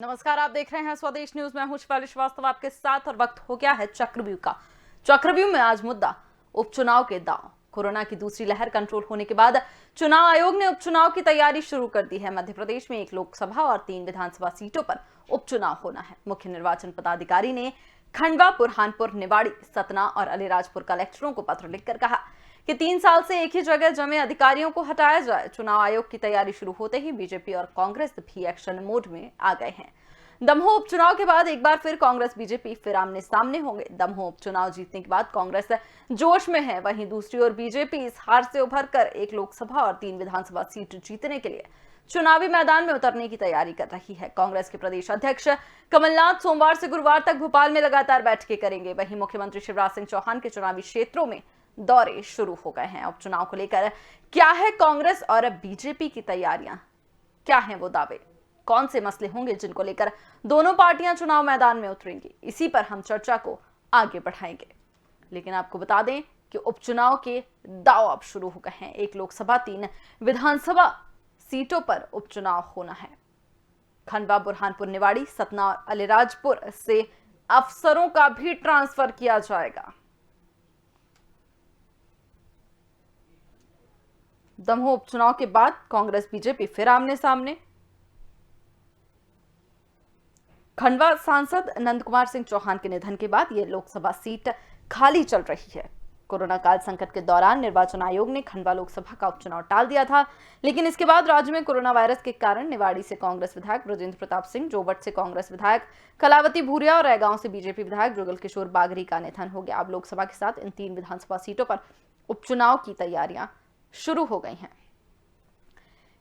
नमस्कार, आप देख रहे हैं स्वदेश न्यूज। मैं हूं शिवाली श्रीवास्तव आपके साथ और वक्त हो गया है चक्रव्यूह का। चक्रव्यूह में आज मुद्दा उपचुनाव के दांव। कोरोना की दूसरी लहर कंट्रोल होने के बाद चुनाव आयोग ने उपचुनाव की तैयारी शुरू कर दी है। मध्य प्रदेश में 1 लोकसभा और 3 विधानसभा सीटों पर उपचुनाव होना है। मुख्य निर्वाचन पदाधिकारी ने खंडवा, बुरहानपुर, निवाड़ी, सतना और अलीराजपुर कलेक्टरों को पत्र लिखकर कहा कि 3 साल से एक ही जगह जमे अधिकारियों को हटाया जाए। चुनाव आयोग की तैयारी शुरू होते ही बीजेपी और कांग्रेस भी एक्शन मोड में आ गए हैं। दमोह उपचुनाव के बाद एक बार फिर कांग्रेस बीजेपी फिर आमने सामने होंगे। दमोह उपचुनाव जीतने के बाद कांग्रेस जोश में है, वहीं दूसरी ओर बीजेपी इस हार से उभरकर 1 लोकसभा और 3 विधानसभा सीट जीतने के लिए चुनावी मैदान में उतरने की तैयारी कर रही है। कांग्रेस के प्रदेश अध्यक्ष कमलनाथ सोमवार से गुरुवार तक भोपाल में लगातार बैठकें करेंगे। वहीं मुख्यमंत्री शिवराज सिंह चौहान के चुनावी क्षेत्रों में दौरे शुरू हो गए हैं। उपचुनाव को लेकर क्या है कांग्रेस और बीजेपी की तैयारियां, क्या है वो दावे, कौन से मसले होंगे जिनको लेकर दोनों पार्टियां चुनाव मैदान में उतरेंगी, इसी पर हम चर्चा को आगे बढ़ाएंगे। लेकिन आपको बता दें कि उपचुनाव के दांव अब शुरू हो गए हैं। 1 लोकसभा, 3 विधानसभा सीटों पर उपचुनाव होना है। खंडवा, बुरहानपुर, निवाड़ी, सतना और अलीराजपुर से अफसरों का भी ट्रांसफर किया जाएगा। दमोह उपचुनाव के बाद कांग्रेस बीजेपी फिर आमने सामने। खंडवा सांसद नंद कुमार सिंह चौहान के निधन के बाद यह लोकसभा सीट खाली चल रही है। कोरोना काल संकट के दौरान निर्वाचन आयोग ने खंडवा लोकसभा का उपचुनाव टाल दिया था, लेकिन इसके बाद राज्य में कोरोना वायरस के कारण निवाड़ी से कांग्रेस विधायक ब्रजेंद्र प्रताप सिंह, जोबट से कांग्रेस विधायक कलावती भूरिया और रैगांव से बीजेपी विधायक जुगल किशोर बागरी का निधन हो गया। अब लोकसभा के साथ इन 3 विधानसभा सीटों पर उपचुनाव की तैयारियां शुरू हो गई हैं।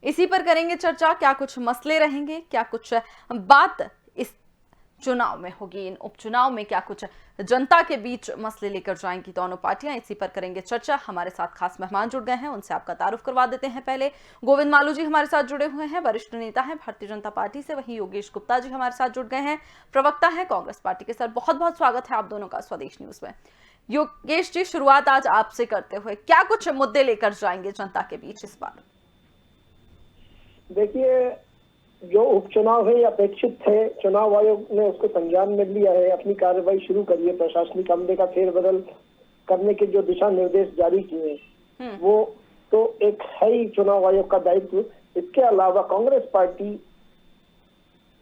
इसी पर करेंगे चर्चा। क्या कुछ मसले रहेंगे, क्या कुछ बात इस चुनाव में होगी, इन उपचुनाव में क्या कुछ जनता के बीच मसले लेकर जाएंगी दोनों पार्टियां, इसी पर करेंगे चर्चा। हमारे साथ खास मेहमान जुड़ गए हैं, उनसे आपका तारुफ करवा देते हैं। पहले गोविंद मालू जी हमारे साथ जुड़े हुए हैं, वरिष्ठ नेता हैं भारतीय जनता पार्टी से। वहीं योगेश गुप्ता जी हमारे साथ जुड़ गए हैं, प्रवक्ता हैं कांग्रेस पार्टी के। सर, बहुत बहुत स्वागत है आप दोनों का स्वदेश न्यूज में। योगेश जी, शुरुआत आज आपसे करते हुए, क्या कुछ मुद्दे लेकर जाएंगे जनता के बीच इस बार? देखिए, जो उपचुनाव है ये अपेक्षित थे। चुनाव आयोग ने उसको संज्ञान में लिया है, अपनी कार्रवाई शुरू करी है। प्रशासनिक अमले का फेरबदल करने के जो दिशा निर्देश जारी किए वो तो एक है ही चुनाव आयोग का दायित्व। इसके अलावा कांग्रेस पार्टी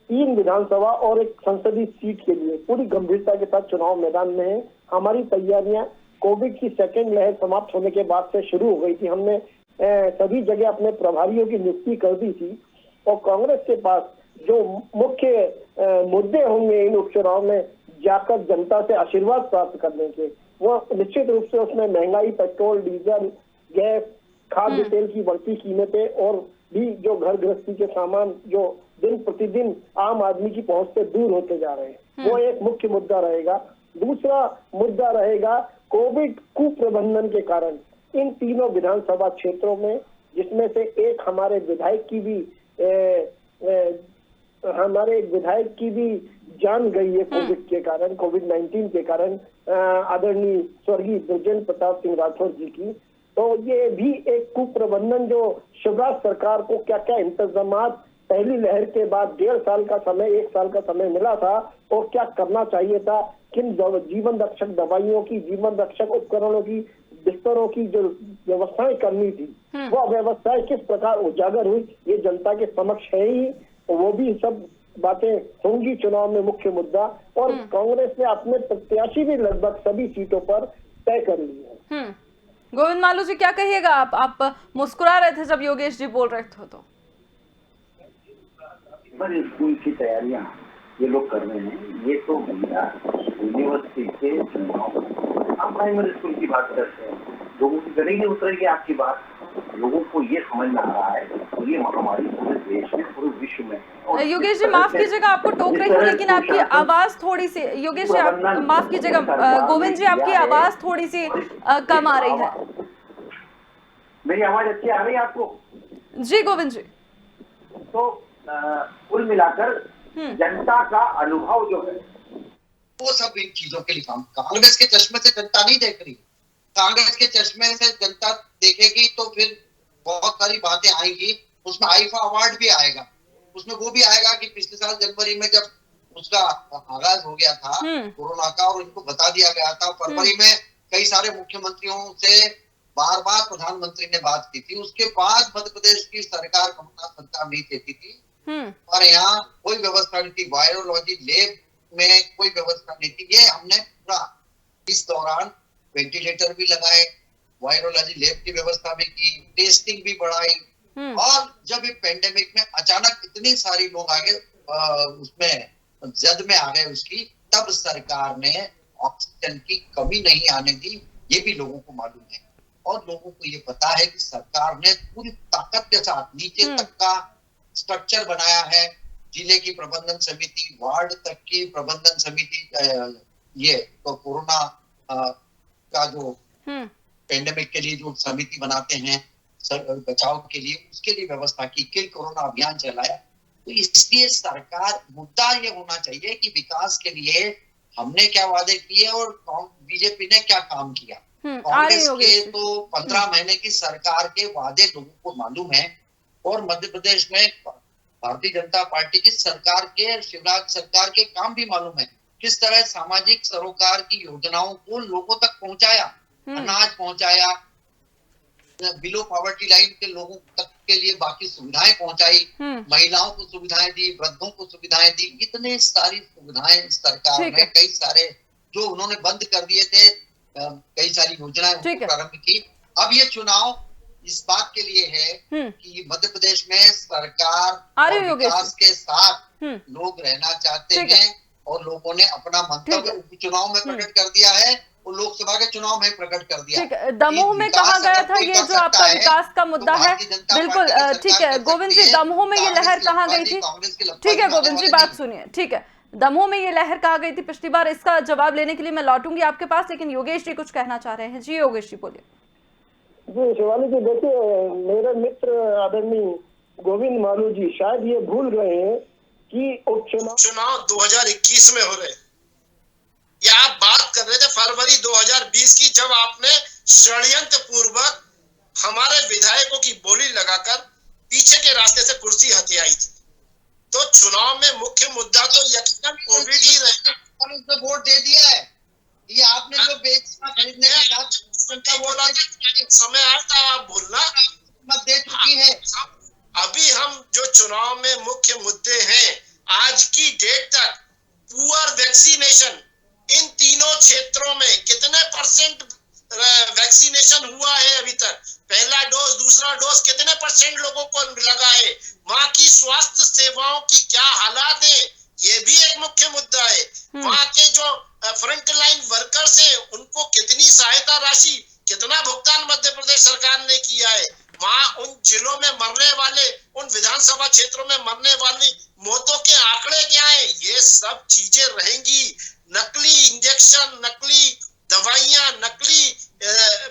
3 विधानसभा और 1 संसदीय सीट के लिए पूरी गंभीरता के साथ चुनाव मैदान में है। हमारी तैयारियां कोविड की सेकेंड लहर समाप्त होने के बाद से शुरू हो गई थी। हमने सभी जगह अपने प्रभारियों की नियुक्ति कर दी थी और कांग्रेस के पास जो मुख्य मुद्दे होंगे इन उपचुनाव में जाकर जनता से आशीर्वाद प्राप्त करने के, वो निश्चित रूप से उसमें महंगाई, पेट्रोल, डीजल, गैस, खाद्य तेल की बढ़ती कीमतें और भी जो घर गृहस्थी के सामान जो दिन प्रतिदिन आम आदमी की पहुंच से दूर होते जा रहे हैं, वो एक मुख्य मुद्दा रहेगा। दूसरा मुद्दा रहेगा कोविड कुप्रबंधन के कारण इन तीनों विधानसभा क्षेत्रों में, जिसमें से एक हमारे विधायक की भी जान गई है कोविड के कारण, कोविड-19 के कारण, आदरणीय स्वर्गीय ब्रजेंद्र प्रताप सिंह राठौर जी की। तो ये भी एक कुप्रबंधन जो शिवराज सरकार को क्या क्या इंतजामात पहली लहर के बाद 1.5 साल का समय, 1 साल का समय मिला था और क्या करना चाहिए था, किन जीवन रक्षक दवाइयों की, जीवन रक्षक उपकरणों की, बिस्तरों की जो व्यवस्थाएं करनी थी, वो व्यवस्थाएं किस प्रकार उजागर हुई, ये जनता के समक्ष है ही। वो भी सब बातें होंगी चुनाव में मुख्य मुद्दा। और कांग्रेस ने अपने प्रत्याशी भी लगभग सभी सीटों पर तय कर लिए हैं। गोविंद मालू जी, क्या कहिएगा आप मुस्कुरा रहे थे जब योगेश जी बोल रहे थे तो? स्कूल की तैयारियां ये लोग कर रहे हैं, ये तो भैया यूनिवर्सिटी के चुनाव, आप प्राइमरी स्कूल की बात करते हैं, लोगों की गले नहीं उतरेगी आपकी बात। लोगों को ये समझ में आ रहा है और ये महामारी पूरे देश में, पूरे विश्व में। योगेश जी, माफ कीजिएगा, आपको टोक रही हूँ, लेकिन आपकी आवाज थोड़ी सी, योगेश जी आप माफ कीजिएगा, गोविंद जी आपकी आवाज थोड़ी सी कम आ रही है। मेरी आवाज अच्छी आ रही है आपको? जी गोविंद जी। तो कुल मिलाकर जनता का अनुभव जो है वो सब इन चीजों के लिए काम, कांग्रेस के चश्मे से जनता नहीं देख रही। कांग्रेस के चश्मे से जनता देखेगी तो फिर बहुत सारी बातें आएंगी, उसमें आईफा अवार्ड भी आएगा। उसमें वो भी आएगा कि पिछले साल जनवरी में जब उसका आगाज हो गया था कोरोना का और उनको बता दिया गया था, फरवरी में कई सारे मुख्यमंत्रियों से बार बार प्रधानमंत्री ने बात की थी, उसके बाद मध्य प्रदेश की सरकार कमलनाथ सरकार नहीं देती थी और यहाँ कोई व्यवस्था नहीं थी, वायरोलॉजी लैब में कोई व्यवस्था नहीं थी। ये हमने पूरा इस दौरान वेंटिलेटर भी लगाए, वायरोलॉजी लैब की व्यवस्था भी की, टेस्टिंग भी बढ़ाई और जब ये पेंडेमिक में अचानक इतनी सारी लोग आगे उसमें जद में आ गए उसकी, तब सरकार ने ऑक्सीजन की कमी नहीं आने दी। ये भी लोगों को मालूम है और लोगों को ये पता है कि सरकार ने पूरी ताकत के साथ नीचे तक का स्ट्रक्चर बनाया है, जिले की प्रबंधन समिति, वार्ड तक की प्रबंधन समिति, ये तो कोरोना का जो पेंडेमिक के लिए जो समिति बनाते हैं बचाव के लिए, उसके लिए व्यवस्था की, किल कोरोना अभियान चलाया। तो इसलिए सरकार, मुद्दा ये होना चाहिए कि विकास के लिए हमने क्या वादे किए और बीजेपी ने क्या काम किया। कांग्रेस के तो 15 महीने की सरकार के वादे लोगों को मालूम है और मध्य प्रदेश में भारतीय जनता पार्टी की सरकार के, शिवराज सरकार के काम भी मालूम है, किस तरह सामाजिक सरोकार की योजनाओं को लोगों तक पहुंचाया, अनाज पहुंचाया, बिलो पॉवर्टी लाइन के लोगों तक के लिए बाकी सुविधाएं पहुंचाई, महिलाओं को सुविधाएं दी, वृद्धों को सुविधाएं दी, इतने सारी सुविधाएं सरकार ने, कई सारे जो उन्होंने बंद कर दिए थे, कई सारी योजनाएं प्रारंभ की। अब ये चुनाव इस बात के लिए है कि मध्य प्रदेश में सरकार और विकास के साथ लोग रहना चाहते हैं और लोगों ने अपना मंतव्य उपचुनाव में प्रकट कर दिया है और लोकसभा के चुनाव में प्रकट कर दिया। ठीक है, दमोह में कहा गया था ये जो आपका विकास का मुद्दा है, बिल्कुल ठीक है गोविंद जी, दमोह में ये लहर कहाँ गई थी? ठीक है गोविंद जी, बात सुनिए, ठीक है, दमोह में ये लहर कहाँ गई थी पिछली बार, इसका जवाब लेने के लिए मैं लौटूंगी आपके पास, लेकिन योगेश जी कुछ कहना चाह रहे हैं। जी योगेश जी बोलिए। जी शिवाली जी, देखिए मेरे मित्र आदरणीय गोविंद मालू जी शायद ये भूल रहे हैं कि उपचुनाव 2021 में हो रहे, ये आप बात कर रहे थे फरवरी 2020 की, जब आपने षड्यंत्र पूर्वक हमारे विधायकों की बोली लगाकर पीछे के रास्ते से कुर्सी हथियाई थी। तो चुनाव में मुख्य मुद्दा तो यकीनन कोविड ही रहेगा। वोट दे दिया है, ये आपने जो बेचना खरीदने के साथ बोला समय आया था आप बोलना मत दे चुकी है। अभी हम जो चुनाव में मुख्य मुद्दे हैं, आज की डेट तक पुअर वैक्सीनेशन, इन तीनों क्षेत्रों में कितने परसेंट वैक्सीनेशन हुआ है अभी तक, पहला डोज दूसरा डोज कितने परसेंट लोगों को लगा है, वहां की स्वास्थ्य सेवाओं की क्या हालात है, ये भी एक मुख्य मुद्दा है। वहां के जो फ्रंट लाइन वर्कर्स हैं उनको कितनी सहायता राशि, कितना भुगतान मध्य प्रदेश सरकार ने किया है, वहां उन जिलों में मरने वाले, उन विधानसभा क्षेत्रों में मरने वाली मौतों के आंकड़े क्या है, ये सब चीजें रहेंगी। नकली इंजेक्शन, नकली दवाइयां, नकली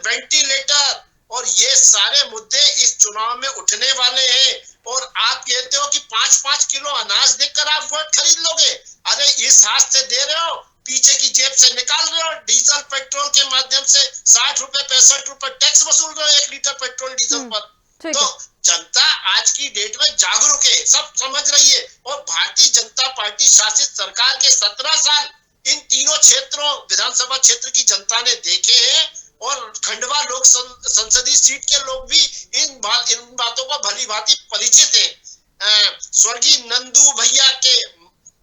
वेंटिलेटर और ये सारे मुद्दे इस चुनाव में उठने वाले हैं। और आप कहते हो कि 5-5 किलो अनाज देकर आप वोट खरीद लोगे, अरे इस हाथ से दे रहे हो, पीछे की जेब से निकाल रहे हो, डीजल पेट्रोल के माध्यम से 60 रुपए 65 रुपए टैक्स वसूल रहे हो 1 लीटर पेट्रोल डीजल पर। तो जनता आज की डेट में जागरूक है, सब समझ रही है। और भारतीय जनता पार्टी शासित सरकार के 17 साल इन तीनों क्षेत्रों विधानसभा क्षेत्र की जनता ने देखे हैं और खंडवा लोक संसदीय सीट के लोग भी इन बातों को भली भांति परिचित हैं। स्वर्गीय नंदू भैया के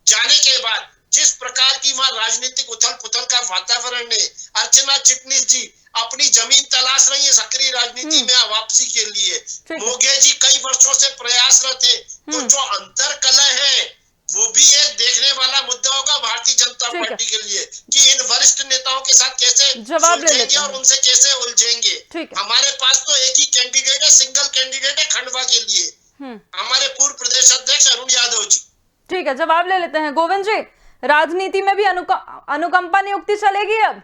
जाने के बाद जिस प्रकार की वहां राजनीतिक उथल पुथल का वातावरण है, अर्चना चिटनिस जी अपनी जमीन तलाश रही है सक्रिय राजनीति में वापसी के लिए, मोगे जी कई वर्षों से प्रयासरत है। तो जो अंतर कलह है वो भी एक देखने वाला मुद्दा होगा भारतीय जनता पार्टी के लिए कि इन वरिष्ठ नेताओं के साथ कैसे सुलझेंगे और उनसे कैसे उलझेंगे। हमारे पास तो एक ही कैंडिडेट है, सिंगल कैंडिडेट है खंडवा के लिए, हमारे पूर्व प्रदेश अध्यक्ष अरुण यादव जी। ठीक है, जवाब ले लेते हैं गोविंद जी। राजनीति में भी अनुकंपा नियुक्ति चलेगी, अब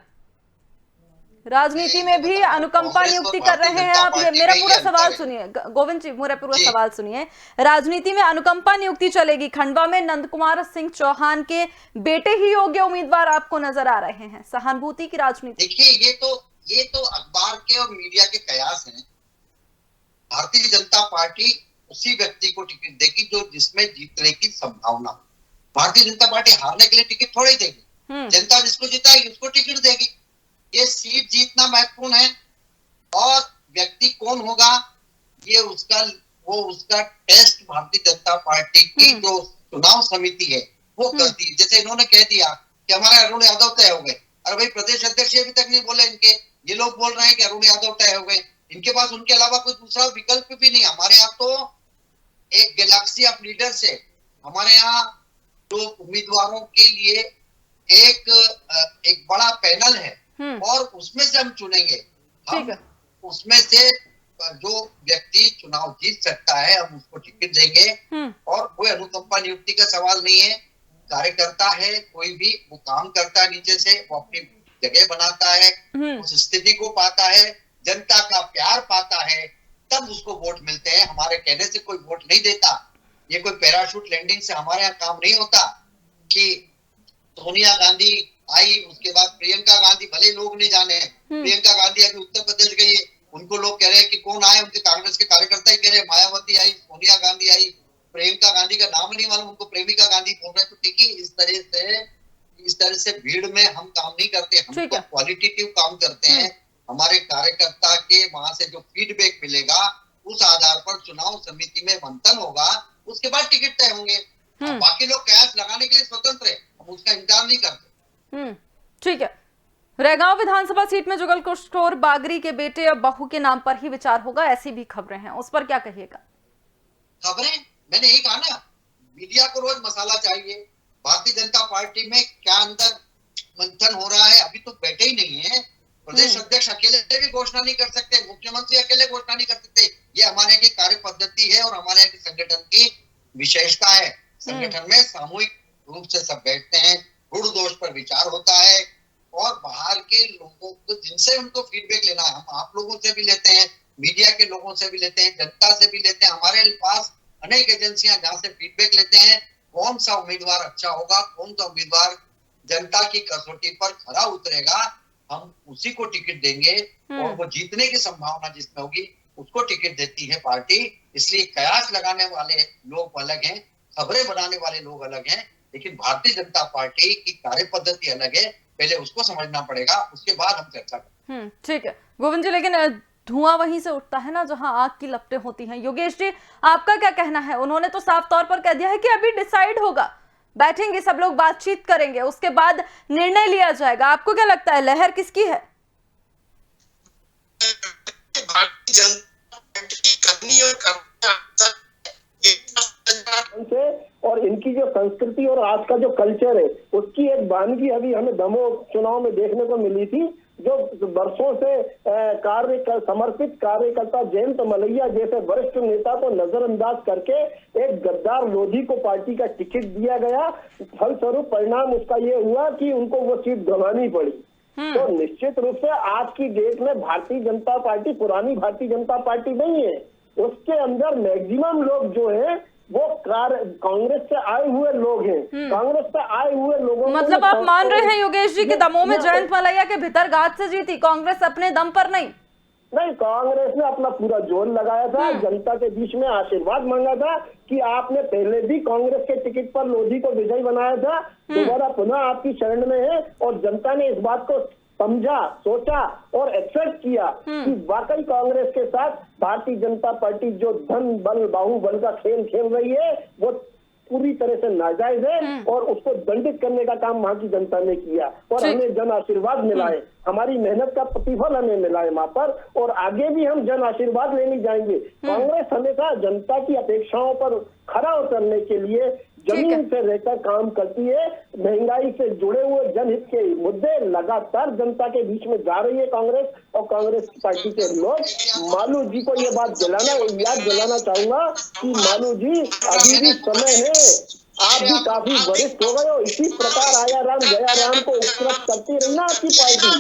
राजनीति में भी अनुकंपा नियुक्ति कर रहे हैं आप, ये मेरा पूरा सवाल सुनिए गोविंद जी, मेरा पूरा सवाल सुनिए। राजनीति में अनुकंपा नियुक्ति चलेगी, खंडवा में नंद कुमार सिंह चौहान के बेटे ही योग्य उम्मीदवार आपको नजर आ रहे हैं, सहानुभूति की राजनीति। देखिए ये तो अखबार के और मीडिया के कयास हैं। भारतीय जनता पार्टी उसी व्यक्ति को टिकट देगी जो जिसमें जीतने की संभावना। भारतीय जनता पार्टी हारने के लिए टिकट थोड़ी देगी, जनता जिसको जिताएगी उसको टिकट देगी। ये सीट जीतना महत्वपूर्ण है और व्यक्ति कौन होगा ये उसका टेस्ट भारतीय जनता पार्टी की जो चुनाव समिति है वो करती है। जैसे इन्होंने कह दिया कि हमारे अरुण यादव तय हो गए, अरे भाई प्रदेश अध्यक्ष अभी तक नहीं बोले इनके, ये लोग बोल रहे हैं कि अरुण यादव तय हो गए, इनके पास उनके अलावा कोई दूसरा विकल्प भी नहीं। हमारे यहाँ तो एक गैलेक्सी ऑफ लीडर्स है, हमारे यहाँ तो उम्मीदवारों के लिए एक बड़ा पैनल है और उसमें से हम चुनेंगे। हम उसमें से जो व्यक्ति चुनाव जीत सकता है हम उसको टिकट देंगे और कोई अनुकंपा नियुक्ति का सवाल नहीं है। कार्यकर्ता है कोई भी, वो काम करता है नीचे से, वो अपनी जगह बनाता है, उस स्थिति को पाता है, जनता का प्यार पाता है, तब उसको वोट मिलते हैं। हमारे कहने से कोई वोट नहीं देता। ये कोई पैराशूट लैंडिंग से हमारे यहाँ काम नहीं होता कि सोनिया गांधी आई उसके बाद प्रियंका गांधी, भले लोग नहीं जाने, प्रियंका गांधी अभी उत्तर प्रदेश गई है, उनको लोग कह रहे हैं कि कौन आए, उनके कांग्रेस के कार्यकर्ता ही कह रहे हैं मायावती आई, सोनिया गांधी आई, प्रियंका गांधी का नाम नहीं मालूम, उनको प्रेमिका गांधी बोल रहे हैं। तो ठीक है, इस तरह से भीड़ में हम काम नहीं करते, हम तो क्वालिटेटिव काम करते हैं। हमारे कार्यकर्ता के वहां से जो फीडबैक मिलेगा उस आधार पर चुनाव समिति में मंथन होगा, उसके बाद टिकट तय होंगे। बाकी लोग कयास लगाने के लिए स्वतंत्र है, हम उसका इनकार नहीं करते। ठीक है। रैगांव विधानसभा सीट में जुगल किशोर बागरी के बेटे और बहू के नाम पर ही विचार होगा, ऐसी भी खबरें हैं, उस पर क्या कहिएगा? खबरें मैंने यही कहा ना, मीडिया को रोज मसाला चाहिए। भारतीय जनता पार्टी में क्या अंदर मंथन हो रहा है अभी तो बैठे ही नहीं है। प्रदेश अध्यक्ष अकेले भी घोषणा नहीं कर सकते, मुख्यमंत्री अकेले घोषणा नहीं कर सकते। ये हमारे यहाँ की कार्य पद्धति है और हमारे यहाँ के संगठन की विशेषता है। संगठन में सामूहिक रूप से सब बैठते हैं, गुण दोष पर विचार होता है और बाहर के लोगों को जिनसे उनको फीडबैक लेना है, हम आप लोगों से भी लेते हैं, मीडिया के लोगों से भी लेते हैं, जनता से भी लेते हैं। हमारे पास अनेक एजेंसियां जहां से फीडबैक लेते हैं, कौन सा उम्मीदवार अच्छा होगा, कौन सा उम्मीदवार जनता की कसौटी पर खरा उतरेगा, हम उसी को टिकट देंगे और वो जीतने की संभावना जिसमें होगी उसको टिकट देती है पार्टी। इसलिए कयास लगाने वाले लोग अलग हैं, खबरें बनाने वाले लोग अलग हैं, लेकिन भारतीय जनता पार्टी की कार्य पद्धति अलग है। पहले उसको समझना पड़ेगा, उसके बाद हम चर्चा करें। ठीक है गोविंद जी, लेकिन धुआं वहीं से उठता है ना जहां आग की लपटें होती हैं। योगेश जी, आपका क्या कहना है? उन्होंने तो साफ तौर पर कह दिया है कि अभी डिसाइड होगा, बैठेंगे सब लोग, बातचीत करेंगे, उसके बाद निर्णय लिया जाएगा। आपको क्या लगता है, लहर किसकी है? भारतीय जनता पार्टी करनी और इनकी जो संस्कृति और आज का जो कल्चर है उसकी एक वानगी अभी हमें दमोह चुनाव में देखने को मिली थी, जो वर्षों से समर्पित कार्यकर्ता जयंत मलैया जैसे वरिष्ठ नेता को नजरअंदाज करके एक गद्दार लोधी को पार्टी का टिकट दिया गया। फलस्वरूप परिणाम उसका ये हुआ कि उनको वो सीट गंवानी पड़ी। तो निश्चित रूप से आज की डेट में भारतीय जनता पार्टी पुरानी भारतीय जनता पार्टी नहीं है। उसके अंदर मैक्सिमम लोग जो है वो कांग्रेस से आए हुए लोग हैं। कांग्रेस से आए हुए लोगों मतलब आप मान रहे हैं योगेश जी कि दमोह में जयंत मलैया के भीतर गाज से जीती, कांग्रेस अपने दम पर नहीं? नहीं, कांग्रेस ने अपना पूरा जोर लगाया था, जनता के बीच में आशीर्वाद मांगा था कि आपने पहले भी कांग्रेस के टिकट पर लोधी को विजयी बनाया था, दोबारा पुनः आपकी शरण में है। और जनता ने इस बात को समझा, सोचा और एक्सेप्ट किया कि वाकई कांग्रेस के साथ भारतीय जनता पार्टी जो धन बल बाहुबल का खेल खेल रही है वो पूरी तरह से नाजायज है और उसको दंडित करने का काम वहां की जनता ने किया और हमें जन आशीर्वाद मिला है। हमारी मेहनत का प्रतिफल हमें मिला है वहां पर और आगे भी हम जन आशीर्वाद लेने जाएंगे। कांग्रेस हमेशा जनता की अपेक्षाओं पर खरा उतरने के लिए जमीन से रहकर काम करती है। महंगाई से जुड़े हुए जनहित के मुद्दे लगातार जनता के बीच में जा रही है कांग्रेस और कांग्रेस पार्टी के लोग। मालू जी को ये बात याद दिलाना चाहूंगा कि मालू जी अभी भी समय है, आप भी काफी वरिष्ठ हो गए हो। इसी प्रकार आया राम गया राम को उपकृत करती रही ना आपकी पार्टी,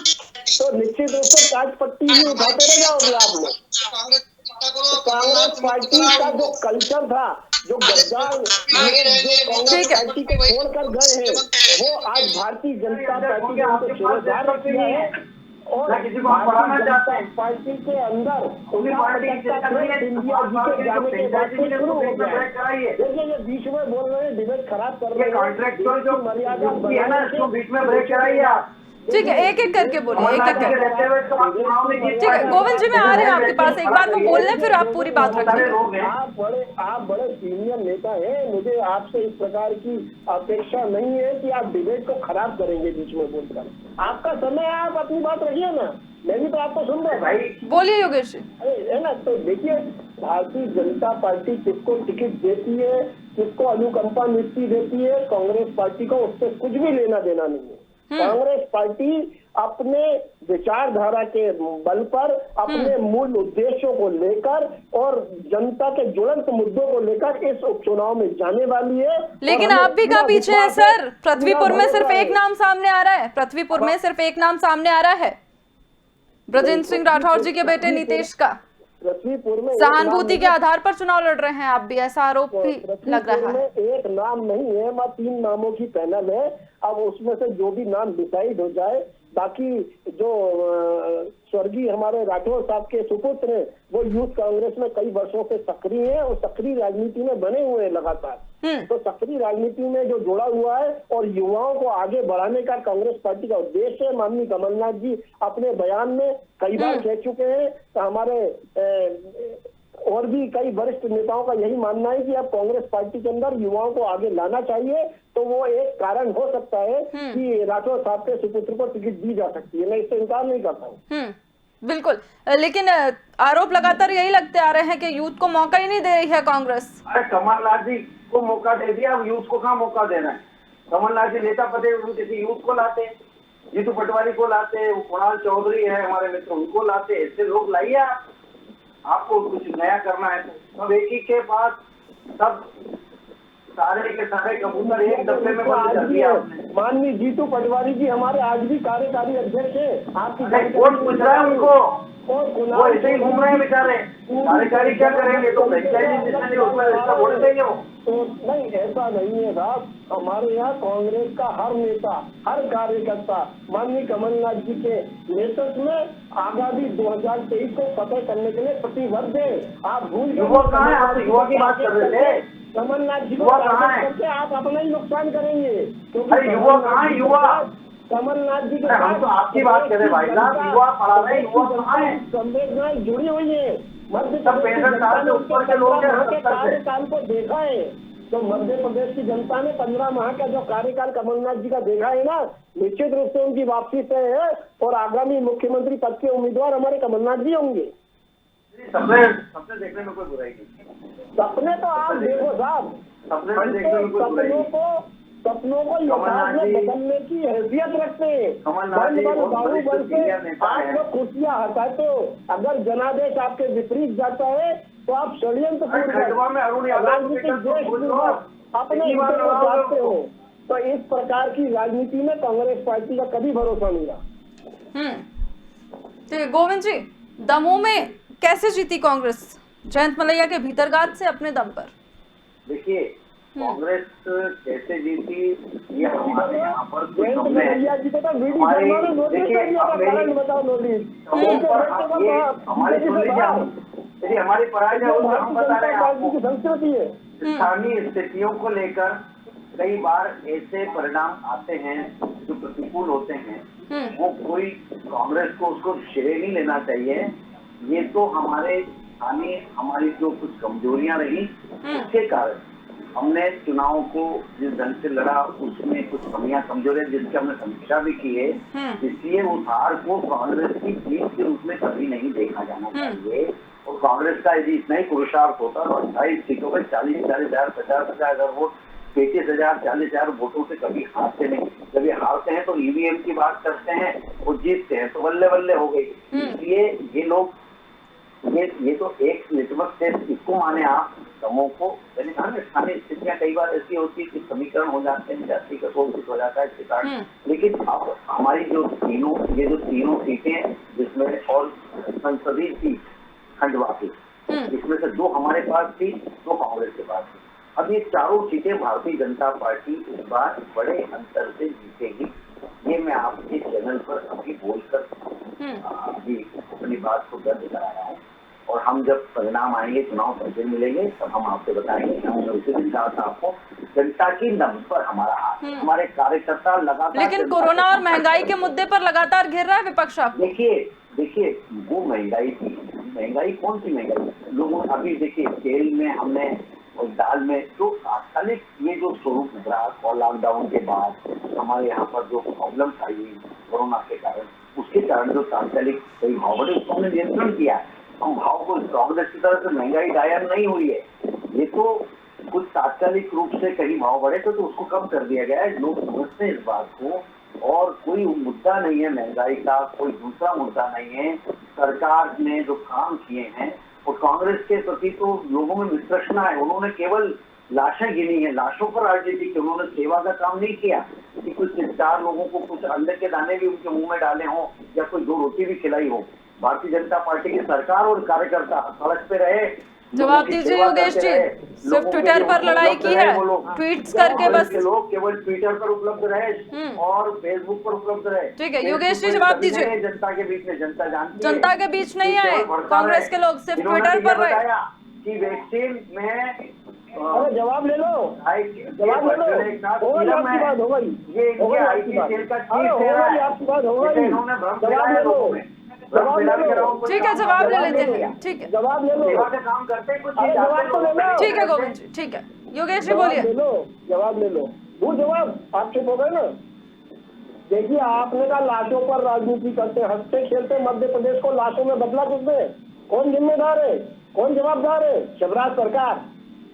तो निश्चित रूप से काट पट्टी ही उठाते रह जाओगे आप लोग। कांग्रेस पार्टी का जो कल्चर था, जो गद्दार जो कांग्रेस पार्टी को छोड़कर गए हैं, वो आज भारतीय जनता पार्टी ने उनको शिरोधार्य किया है और ना किसी को हम पढ़ाना चाहते हैं। पार्टी के अंदर पूरी पार्टी की चर्चा करिए, इंडिया जीते जाने के बाद से शुरू हो गया है। कराइए। देखिए ये बीच में बोल रहे हैं, डिबेट खराब कर रहे ये हैं। कॉन्ट्रेक्चुअल जो मर्यादा युक्ति है ना, इसको बीच में ब्रेक कराइए आप। ठीक है, एक एक करके बोलिए, एक एक करके। रहते हुए तो आप चुनाव में जीत ठीक है, गोविंद जी मैं आ रहे हैं आपके पास, एक बात वो बोल लें फिर आप पूरी बात सारे रखिए। लोग हैं। आप बड़े सीनियर नेता हैं, मुझे आपसे इस प्रकार की अपेक्षा नहीं है कि आप डिबेट को खराब करेंगे बीच में बोलकर। आपका समय है, आप अपनी बात रखिए ना, मैं भी तो आपको सुन रहा हूँ भाई। बोलिए योगेश जी। है ना। तो देखिए, भारतीय जनता पार्टी किसको टिकट देती है, किसको अनुकंपा नियुक्ति देती है, कांग्रेस पार्टी को उससे कुछ भी लेना देना नहीं है। कांग्रेस पार्टी अपने विचारधारा के बल पर, अपने मूल उद्देश्यों को लेकर और जनता के ज्वलंत मुद्दों को लेकर इस उपचुनाव में जाने वाली है। लेकिन आप भी कहाँ पीछे हैं सर? पृथ्वीपुर में सिर्फ एक नाम सामने आ रहा है, पृथ्वीपुर में सिर्फ एक नाम सामने आ रहा है, ब्रजेंद्र सिंह राठौर जी के बेटे नीतीश का। पृथ्वीपुर में सहानुभूति के आधार पर चुनाव लड़ रहे हैं आप भी, ऐसा आरोप भी लग रहा है। एक नाम नहीं है, मैं 3 नामों की पैनल है। अब उसमें से जो भी नाम डिसाइड हो जाए, बाकी जो स्वर्गीय हमारे राठौर साहब के सुपुत्र हैं, वो यूथ कांग्रेस में कई वर्षों से सक्रिय हैं और सक्रिय राजनीति में बने हुए हैं लगातार। तो सक्रिय राजनीति में जो जुड़ा हुआ है और युवाओं को आगे बढ़ाने का कांग्रेस पार्टी का उद्देश्य है। माननीय कमलनाथ जी अपने बयान में कई बार कह चुके हैं। तो हमारे और भी कई वरिष्ठ नेताओं का यही मानना है कि अब कांग्रेस पार्टी के अंदर युवाओं को आगे लाना चाहिए। तो वो एक कारण हो सकता है कि राठौर साहब के सुपुत्र को टिकट दी जा सकती है, मैं इससे इनकार नहीं करता हूँ। बिल्कुल, लेकिन आरोप लगातार यही लगते आ रहे हैं कि यूथ को मौका ही नहीं दे रही है कांग्रेस। अरे कमलनाथ जी को मौका दे दिया, अब यूथ को कहाँ मौका देना है? कमलनाथ जी नेता पदे किसी यूथ को लाते, जीतू पटवारी को लाते, कुणाल चौधरी है हमारे मित्र, उनको लाते। ऐसे लोग लाइए। आपको कुछ नया करना है तो अब एक ही के पास सब सारे के सारे कबूतर एक डब्बे में बंद कर दिया आपने। माननीय जीतू पटवारी जी हमारे आज भी कार्यकारी अध्यक्ष है। आपकी कौन पूछ रहा है उनको? और वो ऐसे ही घूम रहे हैं बेचारे। कार्यकारी क्या करेंगे? तो वोट देंगे वो। तो नहीं, ऐसा नहीं है साहब। हमारे यहाँ कांग्रेस का हर नेता, हर कार्यकर्ता माननीय कमलनाथ जी के नेतृत्व में आगामी 2023 को फतेह करने के लिए प्रतिबद्ध है। आप भूल गए युवा कहाँ है? आप युवा की बात कर रहे थे। कमलनाथ जी युवा कहाँ है? आप अपना ही नुकसान करेंगे। अरे युवा कहाँ है? युवा कमलनाथ जी के हम तो आपकी बात करें भाई साहब। युवा पढ़ा रहे, युवा कहाँ है? संवेदनाएं जुड़ी हुई है। मध्य सब 65 साल से ऊपर के लोग हैं, 70 से। कार्यकाल को देखा है। तो मध्य प्रदेश की जनता ने 15 माह का जो कार्यकाल कमलनाथ जी का देखा है ना, निश्चित रूप से उनकी वापसी से है और आगामी मुख्यमंत्री पद के उम्मीदवार हमारे कमलनाथ जी होंगे। सपने देखने में कोई बुराई नहीं। सपने तो आप देखो साहब, सपनों को यथार्थ में बदलने की हैसियत रखते हैं। बाहुबल से आप लोग खुशियाँ हटाते हो। अगर जनादेश आपके विपरीत जाता है तो आप षड्यंत्र राजनीतिक देश अपने हित को चाहते हो। तो इस प्रकार की राजनीति में कांग्रेस पार्टी का कभी भरोसा नहीं रहा। तो गोविंद जी, दमोह में कैसे जीती कांग्रेस? जयंत मलैया के भीतरघात से अपने दम पर। देखिए कांग्रेस कैसे जीती ये हमारे यहाँ पर कुछ हमारी पराजय हम बता रहे हैं आपको। संस्कृति है। स्थानीय स्थितियों को लेकर कई बार ऐसे परिणाम आते हैं जो प्रतिकूल होते हैं। वो कोई कांग्रेस को उसको श्रेय नहीं लेना चाहिए। ये तो हमारे स्थानीय हमारी जो कुछ कमजोरियां रही उसके कारण हमने चुनाव को जिस ढंग से लड़ा उसमें कुछ कमियां कमजोरियां जिसकी हमने समीक्षा भी की है। इसलिए उस हार को कांग्रेस की जीत के रूप में कभी नहीं देखा जाना चाहिए। और कांग्रेस का यदि इतना ही पुरुषार्थ होता तो 28 सीटों पर 40,000 50,000 वोट 35,000 40,000 वोटों से कभी हारते नहीं। जब ये हारते हैं तो ईवीएम की बात करते हैं और जीतते हैं तो बल्ले बल्ले हो गई। इसलिए ये लोग ये तो एक लिटमस टेस्ट इसको माने आप समूह को। मैंने कहा ना स्थानीय स्थितियां कई बार ऐसी होती है कि समीकरण हो जाते हैं, जाति का शोषित हो जाता है इसके कारण। लेकिन अब हमारी जो तीनों सीटें जिसमें और संसदीय सीट खंडवा की इसमें से 2 हमारे पास थी, 2 कांग्रेस के पास थी। अब ये चारों सीटें भारतीय जनता पार्टी इस बार बड़े अंतर से जीतेगी। ये मैं आपके चैनल पर अभी बोलकर अभी अपनी बात को दर्ज कराया है और हम जब परिणाम आएंगे, चुनाव परिणाम मिलेंगे, तब हम आपको बताएंगे। हमने उसी दिन कहा था आपको, जनता की नब्ज पर हमारा हाथ, हमारे कार्यकर्ता लगातार। लेकिन कोरोना और महंगाई के मुद्दे पर लगातार घेर रहा है विपक्ष आपको। देखिए वो महंगाई थी, महंगाई कौन सी महंगाई? लोगों अभी देखिए तेल में हमने और दाल में जो तात्कालिक ये जो स्वरूप उभरा और लॉकडाउन के बाद हमारे यहाँ पर जो प्रॉब्लम आई कोरोना के कारण, उसके कारण जो तात्कालिक कई भाव बढ़े, उसको हमने नियंत्रण किया है। हम भाव को कांग्रेस की तरह से महंगाई गायब नहीं हुई है, ये तो कुछ तात्कालिक रूप से कहीं भाव बढ़े तो उसको कम कर दिया गया है। लोग समझते हैं इस बात को, और कोई मुद्दा नहीं है महंगाई का, कोई दूसरा मुद्दा नहीं है। सरकार ने जो काम किए हैं और कांग्रेस के प्रति तो लोगों में वितृष्णा है। उन्होंने केवल लाशें गिनी है, लाशों पर राजनीति की, उन्होंने सेवा का काम नहीं किया कि कुछ 4 लोगों को कुछ अंडे के दाने भी उनके मुंह में डाले हों या कोई 2 रोटी भी खिलाई हो। भारतीय जनता पार्टी की सरकार और कार्यकर्ता सड़क पे रहे। जवाब दीजिए योगेश जी, सिर्फ ट्विटर पर लड़ाई की है, ट्वीट्स करके बस लोग केवल ट्विटर पर उपलब्ध रहे और फेसबुक पर उपलब्ध रहे। ठीक है योगेश जी, जवाब दीजिए। जनता के बीच में, जनता जानती है, जनता के बीच नहीं आए कांग्रेस के लोग, सिर्फ ट्विटर पर रहे कि वैक्सीन में। जवाब ले लो, जवाब ले लो, आपकी बात हो गई, ये आपकी बात हो गई, जवाब ले लो, ठीक है जवाब ले लेते हैं। ठीक है जवाब ले लो, काम करते हैं कुछ, जवाब तो ले लो। ठीक है गोविंद जी, ठीक है योगेश जी बोलिए। जवाब ले लो, वो जवाब आप चुप हो गए ना। देखिए आपने कहा लाशों पर राजनीति करते, हंसते खेलते मध्य प्रदेश को लाशों में बदला किसने? कौन जिम्मेदार है, कौन जवाबदार है? शिवराज सरकार।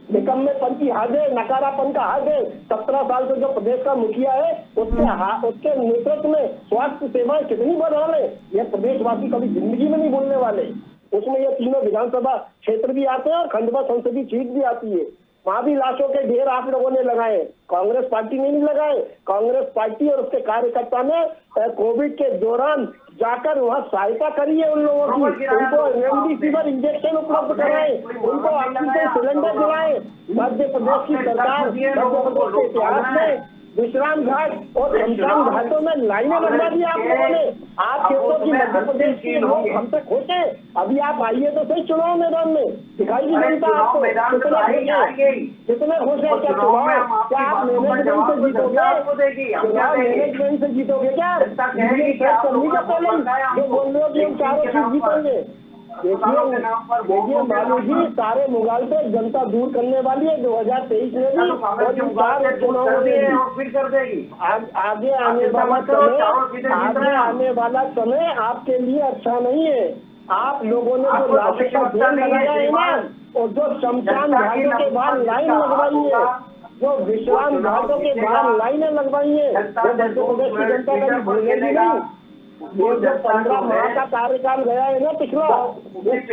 निकम्मेपन की हद है, नकारापन का हद है। 17 साल से जो प्रदेश का मुखिया है उसके नेतृत्व में स्वास्थ्य सेवाएं कितनी बदहाल है, यह प्रदेशवासी कभी जिंदगी में नहीं भूलने वाले। उसमें ये तीनों विधानसभा क्षेत्र भी आते हैं और खंडवा संसदीय सीट भी आती है। वहां भी लाशों के ढेर आप लोगों ने लगाए, कांग्रेस पार्टी ने नहीं लगाए। कांग्रेस पार्टी और उसके कार्यकर्ता ने कोविड के दौरान जाकर वहाँ सहायता करी है उन लोगों की, उनको रेमडेसिविर इंजेक्शन उपलब्ध कराए, उनको ऑक्सीजन सिलेंडर दिलाए। मध्य प्रदेश की सरकार मध्य प्रदेश के इतिहास में विश्राम घाट और शमशान घाटों में लाइनें लगवा दी आप लोगों ने। आप कहते कि मध्य प्रदेश के लोग हमसे खुश हैं, अभी आप आइए तो सही चुनाव मैदान में, दिखाई जनता आपको कितने खुश है। क्या चुनाव, क्या आप मैनेजमेंट से जीतोगे? चुनाव मैनेजमेंट से जीतोगे क्या? करनी का पहले जो बोल रहे हो कि हम चारों सीट जीतेंगे। देखिए मालू जी, सारे मुगाल से जनता दूर करने वाली है 2023 में भी, और चुनाव फिर कर देगी। आगे आने वाला समय आपके लिए अच्छा नहीं है। आप लोगों ने जो लाशों का ढेर लगाया है ना, और जो शमशान घाटों के बाहर लाइन लगवाई है, जो विश्राम घाटों के बाहर लाइनें लगवाई है, वो मध्य प्रदेश की जनता कभी भूलेगी नहीं। ये जो 15 माह का कार्यकाल गया है ना पिछला,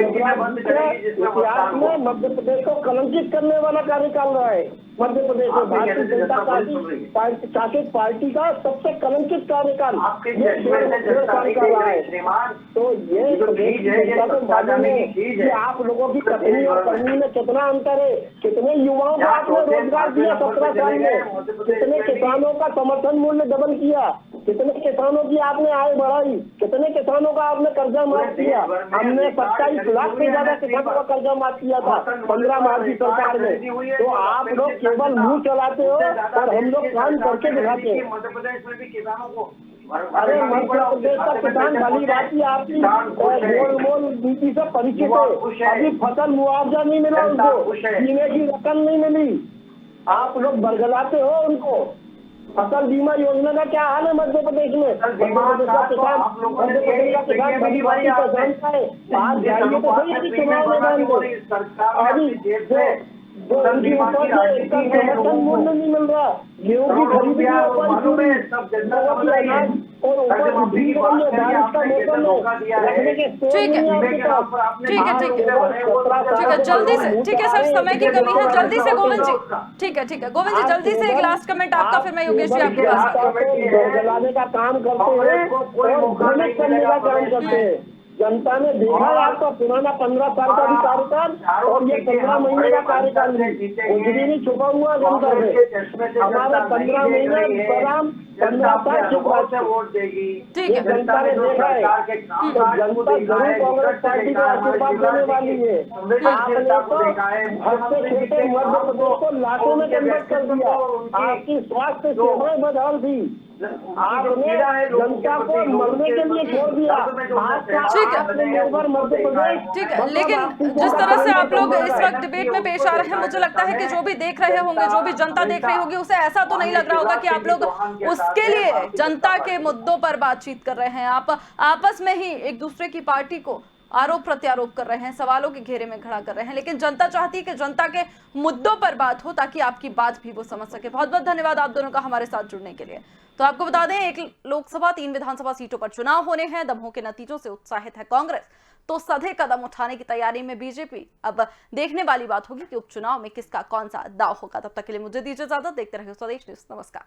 इतिहास में मध्य प्रदेश को कलंकित करने वाला कार्यकाल रहा है। मध्य प्रदेश में भारतीय जनता पार्टी शासित पार्टी का सबसे कलंकित कार्यकाल ये 1.5 साल का रहा है। तो ये प्रदेश की जनता को मालूम है कि आप लोगों की कथनी और करनी में कितना अंतर है। कितने युवाओं को आपने रोजगार दिया 17 साल में, कितने किसानों का समर्थन मूल्य डबल किया, कितने किसानों की आपने आय बढ़ाई, कितने किसानों का आपने कर्जा माफ किया। हमने 27 लाख से ज्यादा किसानों का कर्जा माफ किया था 15 माह की सरकार में। तो आप लोग केवल मुंह चलाते हो और हम लोग काम करके दिखाते हैं। मध्य प्रदेश में भी किसानों को, अरे मध्य प्रदेश का किसान भली बात ही आपकी गोलमोल नीति से परिचित है। अभी फसल मुआवजा नहीं मिला उनको, जीने की रकम नहीं मिली, आप लोग बरगलाते हो उनको। फसल बीमा योजना का क्या हाल है मध्य प्रदेश में? मध्य प्रदेश का किसान भली बात ही जानता है। आज जाइए तो सही चुनाव मैदान में, अभी जो उनकी उपज है इसका समर्थन मूल्य नहीं मिल रहा, गेहूँ की खरीदी की उपज पूरी, अनाज और उपज भी बारिश का मौसम है, रखने के ठीक है जल्दी से, ठीक है सर समय की कमी है, जल्दी से गोविंद जी, ठीक है गोविंद जी जल्दी से एक लास्ट कमेंट आपका, फिर मैं योगेश जी आपके पास। जलाने का काम करते हैं और भ्रमित करने का काम करते हैं। जनता ने देखा आपका पुराना 15 साल का भी कार्यकाल और ये 15 महीने का कार्यकाल कुछ भी नहीं छुपा हुआ जनता से। हमारा 15 महीने बराम जनता अपने अनुभव से वोट देगी। ठीक है। जनता ने जो देखा है सरकार के काम तो काज को जनता देखा है, जरूर कांग्रेस निकट से पार्टी को देखा है, हमारे आशीर्वाद जिला देने वाली है। की संवेदनशीलता आपने को तो देखा है, हंसते खेलते मध्य प्रदेश को लाशों में कन्वर्ट कर दिया। आपकी स्वास्थ्य सेवाएं बदहाल थी, आपने जनता को मरने के लिए छोड़ दिया। आज का ठीक है। आत्मनिर्भर मध्य प्रदेश। ठीक है, लेकिन जिस तरह से आप लोग इस वक्त डिबेट में पेश आ रहे हैं, मुझे लगता है कि जो भी देख रहे होंगे, जो भी जनता देख रही होगी, उसे ऐसा तो नहीं लग रहा होगा कि आप लोग उसके लिए जनता के मुद्दों पर बातचीत कर रहे हैं। आप आपस में ही एक दूसरे की पार्टी को आरोप प्रत्यारोप कर रहे हैं, सवालों के घेरे में खड़ा कर रहे हैं, लेकिन जनता चाहती है कि जनता के मुद्दों पर बात हो ताकि आपकी बात भी वो समझ सके। बहुत बहुत धन्यवाद आप दोनों का हमारे साथ जुड़ने के लिए। तो आपको बता दें, 1 लोकसभा 3 विधानसभा सीटों पर चुनाव होने हैं। दमोह के नतीजों से उत्साहित है कांग्रेस, तो सधे कदम उठाने की तैयारी में बीजेपी। अब देखने वाली बात होगी कि उपचुनाव में किसका कौन सा दाव होगा। तब तक के लिए मुझे दीजिए इजाजत। देखते रहिए स्वदेश न्यूज। नमस्कार।